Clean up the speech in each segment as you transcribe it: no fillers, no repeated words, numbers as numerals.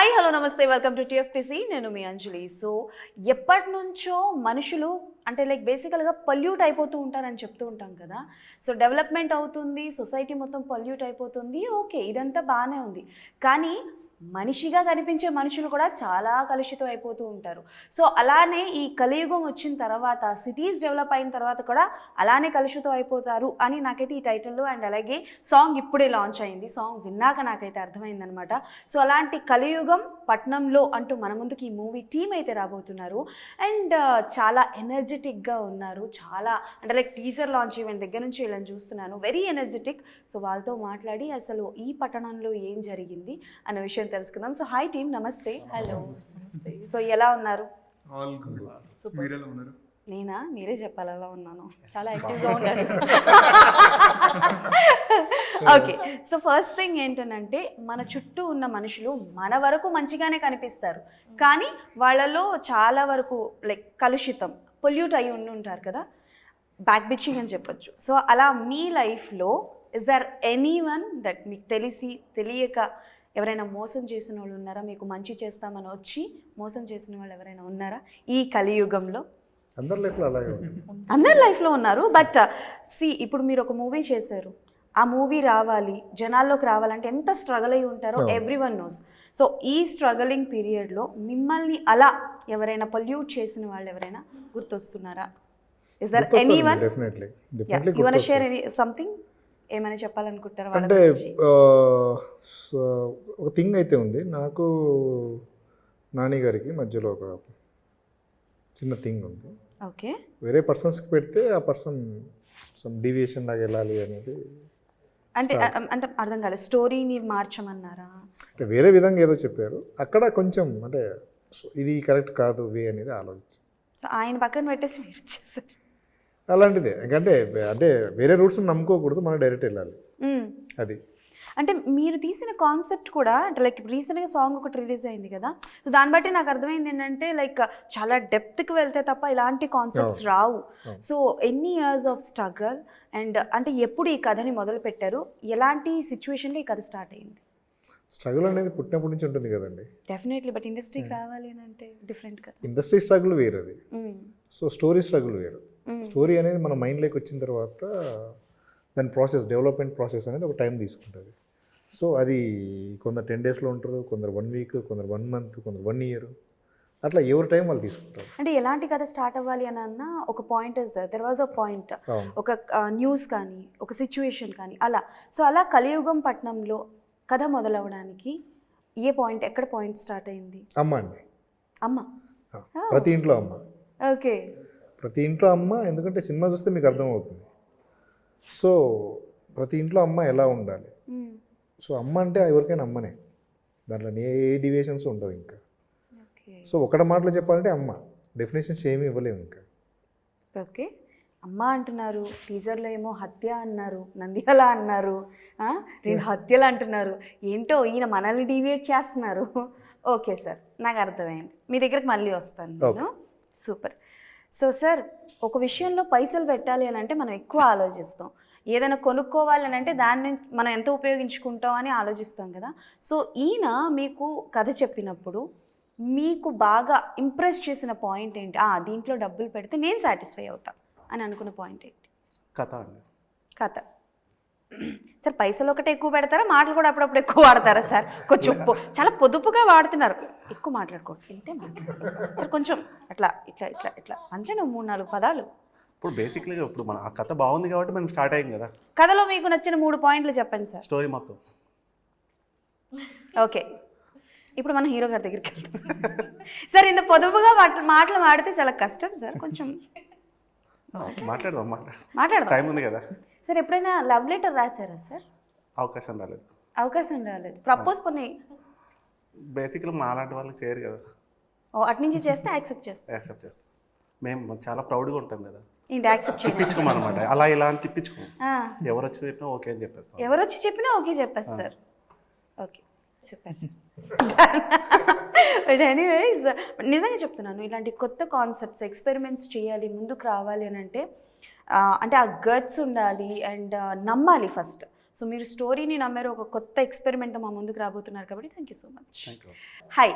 Hi hello నమస్తే welcome to TFPC. నేను మీ అంజలి. So ఎప్పటి నుంచో మనుషులు అంటే లైక్ బేసికల్గా పొల్యూట్ అయిపోతూ ఉంటారని చెప్తూ ఉంటాం కదా. సో డెవలప్మెంట్ అవుతుంది, సొసైటీ మొత్తం పొల్యూట్ అయిపోతుంది, ఓకే ఇదంతా బాగానే ఉంది. కానీ మనిషిగా కనిపించే మనుషులు కూడా చాలా కలుషితం అయిపోతూ ఉంటారు. సో అలానే ఈ కలియుగం వచ్చిన తర్వాత సిటీస్ డెవలప్ అయిన తర్వాత కూడా అలానే కలుషితం అయిపోతారు అని నాకైతే ఈ టైటిల్లో అండ్ అలాగే సాంగ్ ఇప్పుడే లాంచ్ అయింది. సాంగ్ విన్నాక నాకైతే అర్థమైందనమాట. సో అలాంటి కలియుగం పట్నంలో అంటూ మన ముందుకి ఈ మూవీ టీం అయితే రాబోతున్నారు. అండ్ చాలా ఎనర్జెటిక్గా ఉన్నారు. చాలా అంటే లైక్ టీజర్ లాంచ్ ఈవెంట్ దగ్గర నుంచి వీళ్ళని చూస్తున్నాను, వెరీ ఎనర్జెటిక్. సో వాళ్ళతో మాట్లాడి అసలు ఈ పట్టణంలో ఏం జరిగింది అన్న విషయం తెలుసుకుందాం. సో హాయ్ టీమ్, నమస్తే. హలో. సో ఎలా ఉన్నారు? నేనా? మీరే చెప్పాలి ఎలా ఉన్నాను. చాలా యాక్టివ్గా ఉన్నాను. ఓకే. సో ఫస్ట్ థింగ్ ఏంటంటే మన చుట్టూ ఉన్న మనుషులు మన వరకు మంచిగానే కనిపిస్తారు, కానీ వాళ్ళలో చాలా వరకు లైక్ కలుషితం పొల్యూట్ అయ్యి ఉంటారు కదా, బ్యాక్ బిచ్చింగ్ అని చెప్పొచ్చు. సో అలా మీ లైఫ్లో is there any one that మీకు తెలియక ఎవరైనా మోసం చేసిన వాళ్ళు ఉన్నారా? మీకు మంచి చేస్తామని వచ్చి మోసం చేసిన వాళ్ళు ఎవరైనా ఉన్నారా ఈ కలియుగంలో? అందరి లైఫ్లో అలాగే అందరి లైఫ్లో ఉన్నారు. బట్ ఇప్పుడు మీరు ఒక మూవీ చేశారు, ఆ మూవీ రావాలి, జనాల్లోకి రావాలంటే ఎంత స్ట్రగుల్ అయి ఉంటారో ఎవ్రీవన్ నోస్. సో ఈ స్ట్రగలింగ్ పీరియడ్లో మిమ్మల్ని అలా ఎవరైనా పొల్యూట్ చేసిన వాళ్ళు ఎవరైనా గుర్తొస్తున్నారా? Is there anyone? Definitely you want to share something? ఏమైనా చెప్పాలనుకుంటారా? అంటే ఒక థింగ్ అయితే ఉంది, నాకు నాని గారికి మధ్యలో ఒక చిన్న థింగ్ ఉంది. ఓకే. వేరే పర్సన్స్కి పెడితే ఆ పర్సన్ సమ్ డీవియేషన్ లాగా వెళ్ళాలి అనేది. అంటే అంటే అర్థం కాలేదు, స్టోరీని మార్చమన్నారా? అంటే వేరే విధంగా ఏదో చెప్పారు అక్కడ, కొంచెం అంటే ఇది కరెక్ట్ కాదు వే అనేది ఆలోచించి సో ఆయన పక్కన పెట్టేసి మీరు చేశారు అలాంటిదే. ఎందుకంటే అంటే వేరే రూట్స్ నమ్ముకోకూడదు, మనం డైరెక్ట్ వెళ్ళాలి. అది అంటే మీరు తీసిన కాన్సెప్ట్ కూడా అంటే లైక్ రీసెంట్గా సాంగ్ ఒకటి రిలీజ్ అయింది కదా, సో దాన్ని బట్టి నాకు అర్థమైంది ఏంటంటే లైక్ చాలా డెప్త్కి వెళ్తే తప్ప ఇలాంటి కాన్సెప్ట్స్ రావు. సో ఎన్ని ఇయర్స్ ఆఫ్ స్ట్రగల్ అండ్ అంటే ఎప్పుడు ఈ కథని మొదలు పెట్టారు, ఎలాంటి సిచ్యువేషన్లో ఈ కథ స్టార్ట్ అయింది? స్ట్రగుల్ అనేది పుట్టినప్పటి నుంచి ఉంటుంది కదండి. డెఫినెట్లీ. బట్ ఇండస్ట్రీకి రావాలి అని అంటే డిఫరెంట్ కదా. ఇండస్ట్రీ స్ట్రగుల్ వేరు అది. సో స్టోరీ స్ట్రగుల్ వేరు. స్టోరీ అనేది మన మైండ్లోకి వచ్చిన తర్వాత దాని ప్రాసెస్, డెవలప్మెంట్ ప్రాసెస్ అనేది ఒక టైం తీసుకుంటుంది. సో అది కొందరు 10 daysలో ఉంటారు, కొందరు 1 week, కొందరు 1 month, కొందరు 1 year, అట్లా ఎవరి టైం వాళ్ళు తీసుకుంటారు. అంటే ఎలాంటి కథ స్టార్ట్ అవ్వాలి అని అన్న ఒక point is there was a point, ఒక న్యూస్ కానీ ఒక సిచ్యువేషన్ కానీ అలా. సో అలా కలియుగం పట్నంలో కథ మొదలవడానికి ఏ పాయింట్, ఎక్కడ పాయింట్ స్టార్ట్ అయింది? అమ్మ అండి. అమ్మ. ప్రతి ఇంట్లో అమ్మ. ఓకే. ప్రతి ఇంట్లో అమ్మ. ఎందుకంటే సినిమా చూస్తే మీకు అర్థమవుతుంది. సో ప్రతి ఇంట్లో అమ్మ ఎలా ఉండాలి. సో అమ్మ అంటే ఎవరికైనా అమ్మనే, దాంట్లో ఏ డివియేషన్స్ ఉండవు ఇంకా. సో ఒకటి మాటలో చెప్పాలంటే అమ్మ, డెఫినేషన్స్ ఏమీ ఇవ్వలేము ఇంకా. ఓకే. అమ్మ అంటున్నారు, టీజర్లో ఏమో హత్య అన్నారు, నంద్యాల అన్నారు, 2 హత్యలు అంటున్నారు. ఏంటో ఈయన మనల్ని డీవియేట్ చేస్తున్నారు. ఓకే సార్, నాకు అర్థమైంది. మీ దగ్గరికి మళ్ళీ వస్తాను నేను. సూపర్. సో సార్, ఒక విషయంలో పైసలు పెట్టాలి అని అంటే మనం ఎక్కువ ఆలోచిస్తాం, ఏదైనా కొనుక్కోవాలి అని అంటే దాన్ని మనం ఎంత ఉపయోగించుకుంటాం అని ఆలోచిస్తాం కదా. సో ఈయన మీకు కథ చెప్పినప్పుడు మీకు బాగా ఇంప్రెస్ చేసిన పాయింట్ ఏంటి? దీంట్లో డబ్బులు పెడితే నేను సాటిస్ఫై అవుతా అని అనుకున్న పాయింట్ ఏంటి? కథ అండి. కథ. సార్ పైసలు ఒకటే ఎక్కువ పెడతారా, మాటలు కూడా అప్పుడప్పుడు ఎక్కువ వాడతారా సార్? కొంచెం చాలా పొదుపుగా వాడుతున్నారు. ఎక్కువ మాట్లాడుకోండి, ఇంతే మాట్లాడుకోండి సార్. కొంచెం అట్లా ఇట్లా ఇట్లా ఇట్లా మంచిగా 3-4 పదాలు. ఇప్పుడు బేసిక్లీగా ఇప్పుడు మన ఆ కథ బాగుంది కాబట్టి మనం స్టార్ట్ అయ్యింది కదా. కథలో మీకు నచ్చిన 3 పాయింట్లు చెప్పండి సార్. స్టోరీ మొత్తం. ఓకే, ఇప్పుడు మనం హీరో గారి దగ్గరికి వెళ్తాం. సార్ ఇంత పొదుపుగా మాటలు మాడితే చాలా కష్టం సార్, కొంచెం మాట్లాడదాం. టైం ఉంది కదా. సార్ ఎప్పుడైనా లవ్ లెటర్ రాశారా సార్? అవకాశం రాలేదు. ప్రపోజ్ కొన్ని బేసిక్గా మా అలాంటి వాళ్ళకి చేయరు కదా. అటు నుంచి చేస్తే యాక్సెప్ట్ చేస్తాం. మేము చాలా ప్రౌడ్గా ఉంటాం కదా. ఏంటి యాక్సెప్ట్ తిప్పించుకోం అనమాట. అలా ఇలా అని తిప్పించుకోం. ఎవరు వచ్చి చెప్పినా ఓకే అని చెప్పేస్తాం. ఎవరు వచ్చి చెప్పినా ఓకే చెప్పేస్తారు. Okay, super. బట్ ఎనీవేస్, నిజంగా చెప్తున్నాను, ఇలాంటి కొత్త కాన్సెప్ట్స్ ఎక్స్పెరిమెంట్స్ చేయాలి, ముందుకు రావాలి అని అంటే ఆ గట్స్ ఉండాలి అండ్ నమ్మాలి ఫస్ట్. సో మీరు స్టోరీని నమ్మారు, ఒక కొత్త ఎక్స్పెరిమెంట్ మా ముందుకు రాబోతున్నారు కాబట్టి thank you so much. Thank you. Hi,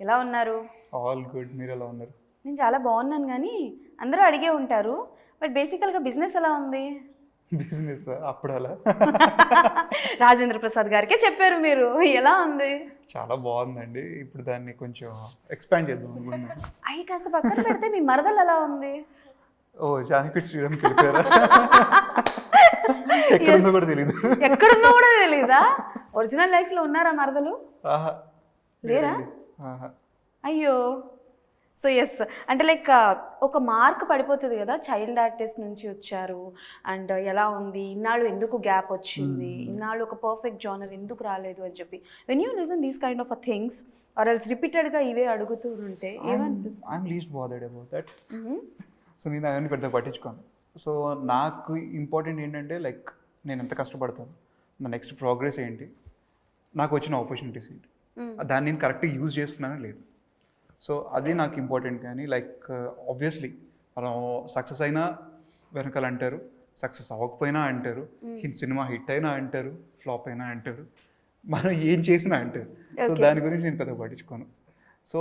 ఎలా ఉన్నారు? All good. మీరు ఎలా ఉన్నారు? నేను చాలా బాగున్నాను, కానీ అందరూ అడిగే ఉంటారు, బట్ బేసికల్గా బిజినెస్ ఎలా ఉంది? బిజినెస్ అప్పుడు అలా రాజేంద్ర ప్రసాద్ గారికే చెప్పారు మీరు, ఎలా ఉంది? చాలా బాగుందండి. ఇప్పుడు దాన్ని కొంచెం ఎక్స్పాండ్ చేద్దాం అనుకుంటున్నాను. అవి కాస్త పక్కన పెడితే మీ మరదలు ఎలా ఉంది? ఓ జానకి శ్రీరామ్కి వెళ్ళిపోయారా? ఎక్కడుందో కూడా తెలియదు. ఎక్కడుందో కూడా తెలీదా? ఒరిజినల్ లైఫ్లో ఉన్నారా మరదలు? ఆహా లేరా? ఆహా. అయ్యో. సో ఎస్, అంటే లైక్ ఒక మార్క్ పడిపోతుంది కదా, చైల్డ్ ఆర్టిస్ట్ నుంచి వచ్చారు అండ్ ఎలా ఉంది, ఇన్నాళ్ళు ఎందుకు గ్యాప్ వచ్చింది, ఇన్నాళ్ళు ఒక పర్ఫెక్ట్ జానర్ ఎందుకు రాలేదు అని చెప్పి, when you listen these kind of a things or else రిపీటెడ్గా ఇవే అడుగుతూ ఉంటే ఏమనిపిస్తుంది? I'm least bothered about that. So నేను అవన్నీ పెద్ద పట్టించుకోను. సో నాకు ఇంపార్టెంట్ ఏంటంటే లైక్ నేను ఎంత కష్టపడతాను, నా నెక్స్ట్ ప్రోగ్రెస్ ఏంటి, నాకు వచ్చిన ఆపర్చునిటీస్ ఏంటి, దాన్ని నేను కరెక్ట్గా యూజ్ చేసుకున్నానా లేదు. సో అది నాకు ఇంపార్టెంట్. కానీ లైక్ ఆబ్వియస్లీ మనం సక్సెస్ అయినా వెనకాల అంటారు, సక్సెస్ అవ్వకపోయినా అంటారు, సినిమా హిట్ అయినా అంటారు, ఫ్లాప్ అయినా అంటారు, మనం ఏం చేసినా అంటారు. సో దాని గురించి నేను పెద్దగా పట్టించుకోను. సో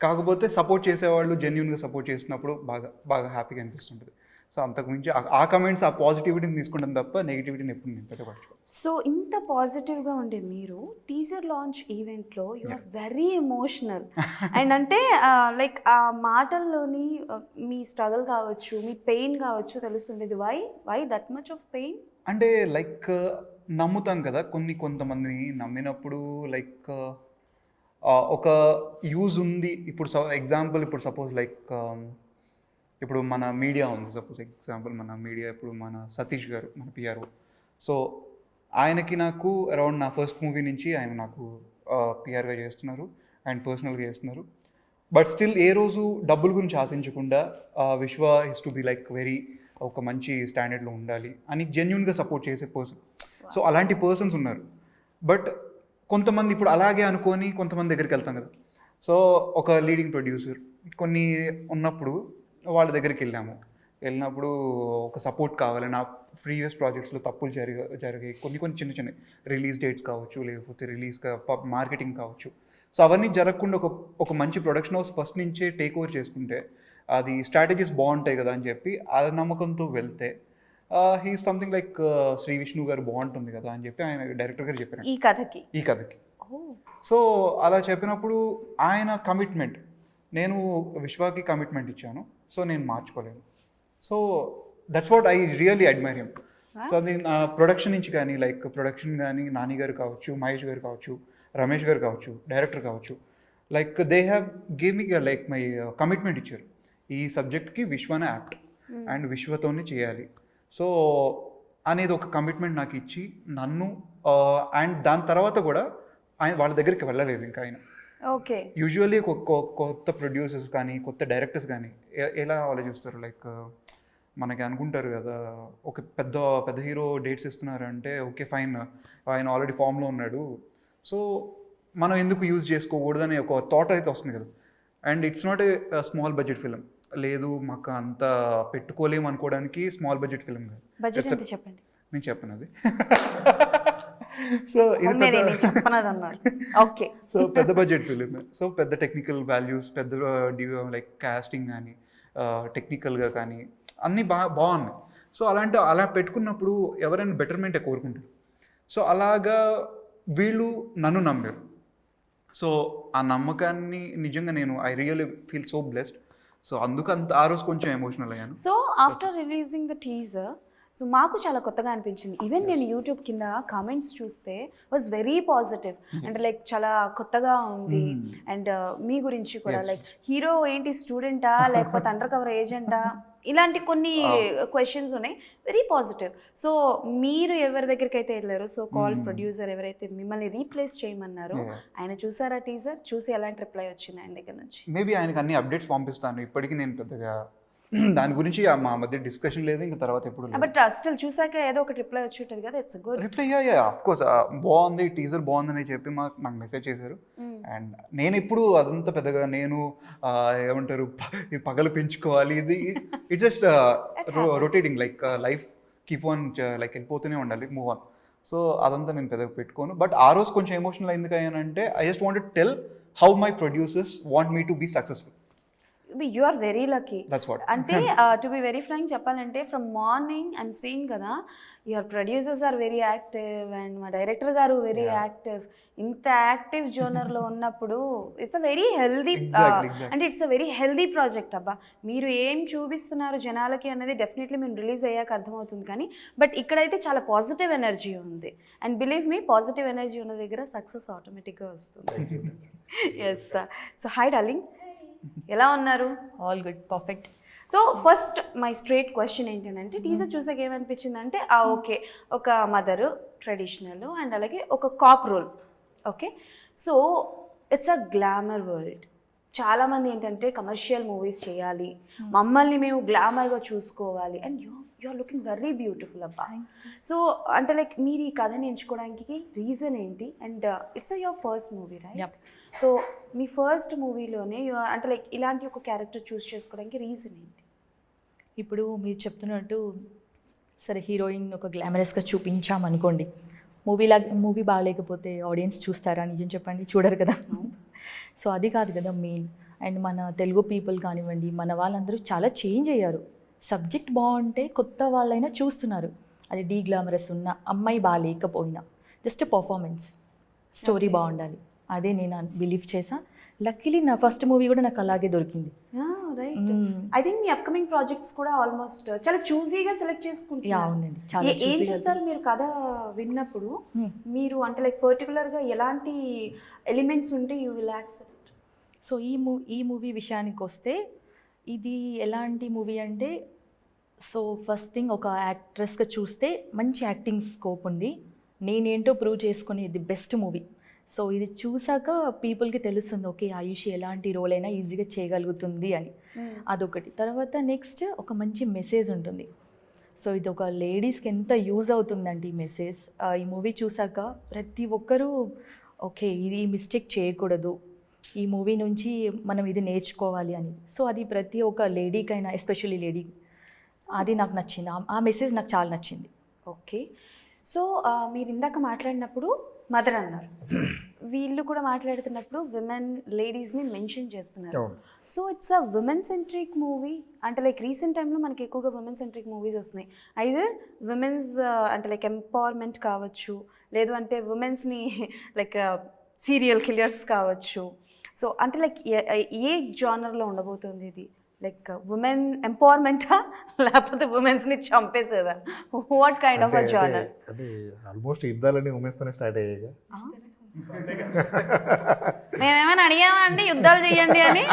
కాకపోతే సపోర్ట్ చేసేవాళ్ళు జెన్యున్గా సపోర్ట్ చేసినప్పుడు బాగా బాగా హ్యాపీగా అనిపిస్తుంటుంది. సో అంతకుమించి ఆ కమెంట్స్, ఆ పాజిటివిటీని తీసుకుంటాను తప్ప నెగిటివిటీని ఎప్పుడు నేను పెద్దగా పట్టించుకోను. సో ఇంత పాజిటివ్గా ఉండే మీరు టీజర్ లాంచ్ ఈవెంట్లో you are very emotional and అంటే లైక్ ఆ మాటల్లోని మీ స్ట్రగుల్ కావచ్చు, మీ పెయిన్ కావచ్చు తెలుస్తుండేది. Why that much of pain? అంటే లైక్ నమ్ముతాం కదా, కొంతమందిని నమ్మినప్పుడు లైక్ ఒక యూజ్ ఉంది. ఇప్పుడు ఎగ్జాంపుల్, ఇప్పుడు సపోజ్ లైక్ ఇప్పుడు మన మీడియా ఉంది, సపోజ్ ఎగ్జాంపుల్ మన మీడియా, ఇప్పుడు మన సతీష్ గారు మన పిఆర్ఓ. సో ఆయనకి నాకు అరౌండ్ నా ఫస్ట్ మూవీ నుంచి ఆయన నాకు పిఆర్గా చేస్తున్నారు అండ్ పర్సనల్గా చేస్తున్నారు. బట్ స్టిల్ ఏ రోజు డబ్బుల గురించి ఆశించకుండా విశ్వ his to be like very ఒక మంచి స్టాండర్డ్లో ఉండాలి అని జెన్యున్గా సపోర్ట్ చేసే పర్సన్. సో అలాంటి పర్సన్స్ ఉన్నారు. బట్ కొంతమంది ఇప్పుడు అలాగే అనుకొని కొంతమంది దగ్గరికి వెళ్తాం కదా. సో ఒక లీడింగ్ ప్రొడ్యూసర్ కొన్ని ఉన్నప్పుడు వాళ్ళ దగ్గరికి వెళ్ళినప్పుడు ఒక సపోర్ట్ కావాలి. నా ప్రీవియస్ ప్రాజెక్ట్స్లో తప్పులు జరిగాయి, కొన్ని చిన్న రిలీజ్ డేట్స్ కావచ్చు, లేకపోతే మార్కెటింగ్ కావచ్చు. సో అవన్నీ జరగకుండా ఒక మంచి ప్రొడక్షన్ హౌస్ ఫస్ట్ నుంచే టేక్ ఓవర్ చేసుకుంటే అది స్ట్రాటజీస్ బాగుంటాయి కదా అని చెప్పి ఆ నమ్మకంతో వెళ్తే he something like Shri Vishnu గారు బాగుంటుంది కదా అని చెప్పి ఆయన డైరెక్టర్ గారు చెప్పారు ఈ కథకి. సో అలా చెప్పినప్పుడు ఆయన కమిట్మెంట్, నేను విశ్వాకి కమిట్మెంట్ ఇచ్చాను, సో నేను మార్చుకోలేను. So that's what I really admire him. So అది ప్రొడక్షన్ నుంచి కానీ లైక్ ప్రొడక్షన్ కానీ నాని గారు కావచ్చు, మహేష్ గారు కావచ్చు, రమేష్ గారు కావచ్చు, డైరెక్టర్ కావచ్చు, like they have gave me like my commitment ఇచ్చారు. ఈ సబ్జెక్ట్కి విశ్వనే యాప్ట్ అండ్ విశ్వతోనే చేయాలి సో అనేది ఒక కమిట్మెంట్ నాకు ఇచ్చి నన్ను అండ్ దాని తర్వాత కూడా ఆయన వాళ్ళ దగ్గరికి వెళ్ళలేదు ఇంకా ఆయన. ఓకే. యూజువల్లీ కొత్త ప్రొడ్యూసర్స్ కానీ కొత్త డైరెక్టర్స్ కానీ ఎలా ఆలోచిస్తారు, లైక్ మనకి అనుకుంటారు కదా, ఒక పెద్ద హీరో డేట్స్ ఇస్తున్నారు అంటే ఓకే ఫైన్, ఆయన ఆల్రెడీ ఫామ్లో ఉన్నాడు, సో మనం ఎందుకు యూజ్ చేసుకోకూడదు అనే ఒక థాట్ అయితే వస్తుంది కదా. And it's not a small budget film, లేదు మాకు అంత పెట్టుకోలేము అనుకోవడానికి స్మాల్ బడ్జెట్ ఫిలిం కాదు. బడ్జెట్ ఎంత చెప్పండి? నేను చెప్పను అది. సో ఇది ఓకే. సో పెద్ద బడ్జెట్ ఫిలిం, సో పెద్ద టెక్నికల్ వాల్యూస్, పెద్ద లైక్ కాస్టింగ్ కానీ టెక్నికల్గా కానీ అన్నీ బాగున్నాయి. సో అలా పెట్టుకున్నప్పుడు ఎవరైనా బెటర్మెంటే కోరుకుంటారు. సో అలాగా వీళ్ళు నన్ను నమ్మారు. సో ఆ నమ్మకాన్ని నిజంగా నేను I really feel so blessed. So అందుకు ఆ రోజు కొంచెం ఎమోషనల్ అయ్యాను. So after releasing the teaser, so మాకు చాలా కొత్తగా అనిపించింది. ఈవెన్ నేను యూట్యూబ్ కింద కామెంట్స్ చూస్తే వాజ్ వెరీ పాజిటివ్, అంటే లైక్ చాలా కొత్తగా ఉంది. అండ్ మీ గురించి కూడా లైక్ హీరో ఏంటి స్టూడెంటా లేకపోతే అండర్ కవర్ ఏజెంటా, ఇలాంటి కొన్ని క్వశ్చన్స్ ఉన్నాయి, వెరీ పాజిటివ్. సో మీరు ఎవరి దగ్గరికి అయితే వెళ్ళారు, సో కాల్డ్ ప్రొడ్యూసర్ ఎవరైతే మిమ్మల్ని రీప్లేస్ చేయమన్నారో ఆయన చూసారా టీజర్? చూసి ఎలాంటి రిప్లై వచ్చింది ఆయన దగ్గర నుంచి? మేబీ ఆయనకు అన్ని అప్డేట్స్ పంపిస్తాను. ఇప్పటికీ నేను పెద్దగా దాని గురించి మా మధ్య డిస్కషన్ లేదు, ఇంకా తర్వాత ఎప్పుడు. బట్ స్టిల్ చూసాక ఏదో ఒక రిప్లై వచ్చి ఉంటుంది కదా, it's good reply. Of course బాగుంది, టీజర్ బాగుందని చెప్పి నాకు మెసేజ్ చేశారు. అండ్ నేను ఇప్పుడు అదంతా పెద్దగా నేను ఏమంటారు పగలు పెంచుకోవాలి, ఇది it's just rotating like life keep on like వెళ్ళిపోతూనే ఉండాలి, మూవ్ ఆన్. సో అదంతా నేను పెద్దగా పెట్టుకోను. బట్ ఆ రోజు కొంచెం ఎమోషనల్ ఎందుకు అయ్యానంటే I just want tell how my producers want me to be successful. You are very lucky. That's what. అంటే టు బి వెరీ ఫ్రాంక్ చెప్పాలంటే ఫ్రమ్ మార్నింగ్ ఐఎమ్ సీయింగ్ కదా, your producers are very active and మా director గారు very active. ఇంత active జోనర్లో ఉన్నప్పుడు it's a very healthy, Exactly. అంటే it's a very healthy project. అబ్బా మీరు ఏం చూపిస్తున్నారు జనాలకి అనేది డెఫినెట్లీ మేము రిలీజ్ అయ్యాక అర్థమవుతుంది, కానీ బట్ ఇక్కడైతే చాలా పాజిటివ్ ఎనర్జీ ఉంది. And believe me, positive energy ఉన్న దగ్గర సక్సెస్ ఆటోమేటిక్గా వస్తుంది. ఎస్. సో హాయ్ డార్లింగ్, ఎలా ఉన్నారు? All good, perfect. So first my straight question ఏంటంటే, టీజర్ చూసాక ఏమనిపించింది అంటే ఓకే ఒక మదరు ట్రెడిషనల్ అండ్ అలాగే ఒక cop role. Okay, so it's a glamour world. చాలామంది ఏంటంటే కమర్షియల్ మూవీస్ చేయాలి, మమ్మల్ని మేము గ్లామర్గా చూసుకోవాలి, and you are looking very beautiful అబ్బా. సో అంటే లైక్ మీరు ఈ కథని ఎంచుకోవడానికి రీజన్ ఏంటి? And it's your first movie right? So మీ ఫస్ట్ మూవీలోనే అంటే లైక్ ఇలాంటి ఒక క్యారెక్టర్ చూస్ చేసుకోవడానికి రీజన్ ఏంటి? ఇప్పుడు మీరు చెప్తున్నట్టు సరే హీరోయిన్ ఒక గ్లామరస్గా చూపించామనుకోండి, మూవీ బాగాలేకపోతే ఆడియన్స్ చూస్తారా? నిజం చెప్పండి, చూడరు కదా. సో అది కాదు కదా మెయిన్. అండ్ మన తెలుగు పీపుల్ కానివ్వండి, మన వాళ్ళందరూ చాలా చేంజ్ అయ్యారు. సబ్జెక్ట్ బాగుంటే కొత్త వాళ్ళైనా చూస్తున్నారు. అది డీ గ్లామరస్ ఉన్న అమ్మాయి బాగాలేకపోయినా జస్ట్ పర్ఫార్మెన్స్, స్టోరీ బాగుండాలి, అదే నేను బిలీవ్ చేసా. లక్కీలీ నా ఫస్ట్ మూవీ కూడా నాకు అలాగే దొరికింది. Right. I think me upcoming projects కూడా ఆల్మోస్ట్ చాలా చూజీగా సెలెక్ట్ చేసుకుంటున్నారు. అవునండి, చాలా ఏం చూస్తారు మీరు కథ విన్నప్పుడు? మీరు అంటే లైక్ పర్టికులర్గా ఎలాంటి ఎలిమెంట్స్ ఉంటే యూ విల్ యాక్సెప్ట్? సో ఈ మూవీ విషయానికి వస్తే ఇది ఎలాంటి మూవీ అంటే, సో ఫస్ట్ థింగ్ ఒక యాక్ట్రెస్గా చూస్తే మంచి యాక్టింగ్ స్కోప్ ఉంది, నేనేంటో ప్రూవ్ చేసుకునే ది బెస్ట్ మూవీ. సో ఇది చూసాక పీపుల్కి తెలుస్తుంది ఓకే ఆయుషి ఎలాంటి రోల్ అయినా ఈజీగా చేయగలుగుతుంది అని. అదొకటి. తర్వాత నెక్స్ట్ ఒక మంచి మెసేజ్ ఉంటుంది. సో ఇది ఒక లేడీస్కి ఎంత యూజ్ అవుతుందంటే ఈ మెసేజ్, ఈ మూవీ చూసాక ప్రతి ఒక్కరూ ఓకే ఇది మిస్టేక్ చేయకూడదు, ఈ మూవీ నుంచి మనం ఇది నేర్చుకోవాలి అని. సో అది ప్రతి ఒక్క లేడీకైనా, ఎస్పెషల్లీ లేడీ, అది నాకు నచ్చింది. ఆ మెసేజ్ నాకు చాలా నచ్చింది. ఓకే. సో మీరు ఇందాక మాట్లాడినప్పుడు మదర్ అన్నారు, వీళ్ళు కూడా మాట్లాడుతున్నప్పుడు విమెన్ లేడీస్ని మెన్షన్ చేస్తున్నారు. So it's a women centric movie. అంటే లైక్ రీసెంట్ టైంలో మనకి ఎక్కువగా విమెన్ సెంట్రిక్ మూవీస్ వస్తున్నాయి. ఐదర్ విమెన్స్ అంటే లైక్ ఎంపవర్మెంట్ కావచ్చు, లేదు అంటే విమెన్స్ని లైక్ సీరియల్ కిల్లర్స్ కావచ్చు. సో అంటే లైక్ ఏ జానర్లో ఉండబోతుంది ఇది? లైక్ ఉమెన్ ఎంపవర్మెంటా లేకపోతే ఉమెన్స్ని చంపేసేదా? What kind of a genre? అంటే ఆల్మోస్ట్ యుద్ధాలన్నీ ఉమెన్స్తోనే స్టార్ట్ అయ్యాయి. మేమేమైనా అడిగామా అండి యుద్ధాలు చేయండి అని?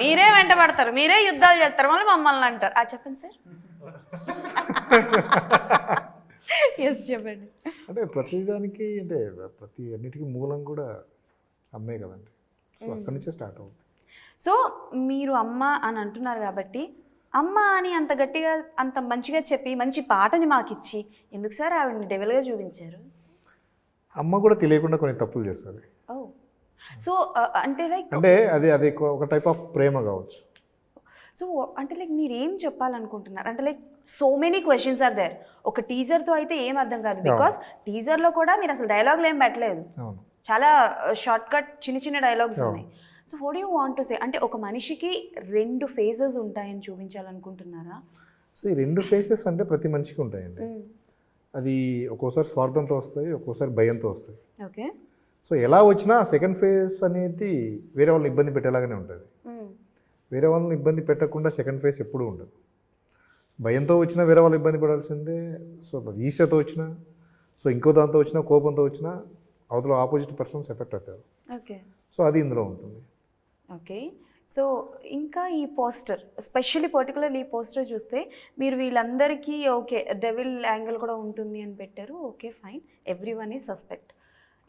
మీరే వెంట పడతారు, మీరే యుద్ధాలు చేస్తారు, మళ్ళీ మమ్మల్ని అంటారు. చెప్పండి సార్. ఎస్ చెప్పండి. అంటే ప్రతిదానికి అంటే ప్రతి అన్నిటికీ మూలం కూడా అమ్మే కదండి. సో అక్కడి నుంచే స్టార్ట్ అవుతుంది. సో మీరు అమ్మ అని అంటున్నారు కాబట్టి, అమ్మ అని అంత గట్టిగా అంత మంచిగా చెప్పి మంచి పాటని మాకు ఇచ్చి ఎందుకు సార్ ఆవిడని డెవల్గా చూపించారు? అమ్మ కూడా తెలియకుండా కొన్ని తప్పులు చేస్తుంది. ఓ, సో అంటే లైక్ అంటే అది ఎక్కువ ఒక టైప్ ఆఫ్ ప్రేమ కావచ్చు. సో అంటే లైక్ మీరు ఏం చెప్పాలనుకుంటున్నారు? అంటే like so many questions are there. ఒక టీజర్తో అయితే ఏం అర్థం కాదు, బికాస్ టీజర్లో కూడా మీరు అసలు డైలాగులు ఏం పెట్టలేదు, చాలా షార్ట్ కట్ చిన్న చిన్న డైలాగ్స్ ఉన్నాయి. So what you want to say? అంటే ఒక మనిషికి 2 ఫేజెస్ ఉంటాయని చూపించాలనుకుంటున్నారా? సో ఈ 2 ఫేజెస్ అంటే ప్రతి మనిషికి ఉంటాయండి. అది ఒక్కోసారి స్వార్థంతో వస్తాయి, ఒక్కోసారి భయంతో వస్తాయి. ఓకే. సో ఎలా వచ్చినా సెకండ్ ఫేజ్ అనేది వేరే వాళ్ళని ఇబ్బంది పెట్టేలాగానే ఉంటుంది. వేరే వాళ్ళని ఇబ్బంది పెట్టకుండా సెకండ్ ఫేజ్ ఎప్పుడూ ఉండదు. భయంతో వచ్చినా వేరే వాళ్ళు ఇబ్బంది పడాల్సిందే. సో అది ఈర్ష్యతో వచ్చినా, సో ఇంకో దాంతో వచ్చినా, కోపంతో వచ్చినా అవతల ఆపోజిట్ పర్సన్స్ ఎఫెక్ట్ అవుతారు. ఓకే. సో అది ఇందులో ఉంటుంది. ఓకే. సో ఇంకా ఈ పోస్టర్, ఎస్పెషల్లీ పర్టికులర్లీ ఈ పోస్టర్ చూస్తే మీరు వీళ్ళందరికీ ఓకే డెవిల్ యాంగిల్ కూడా ఉంటుంది అని పెట్టారు. Okay fine, every one is suspect.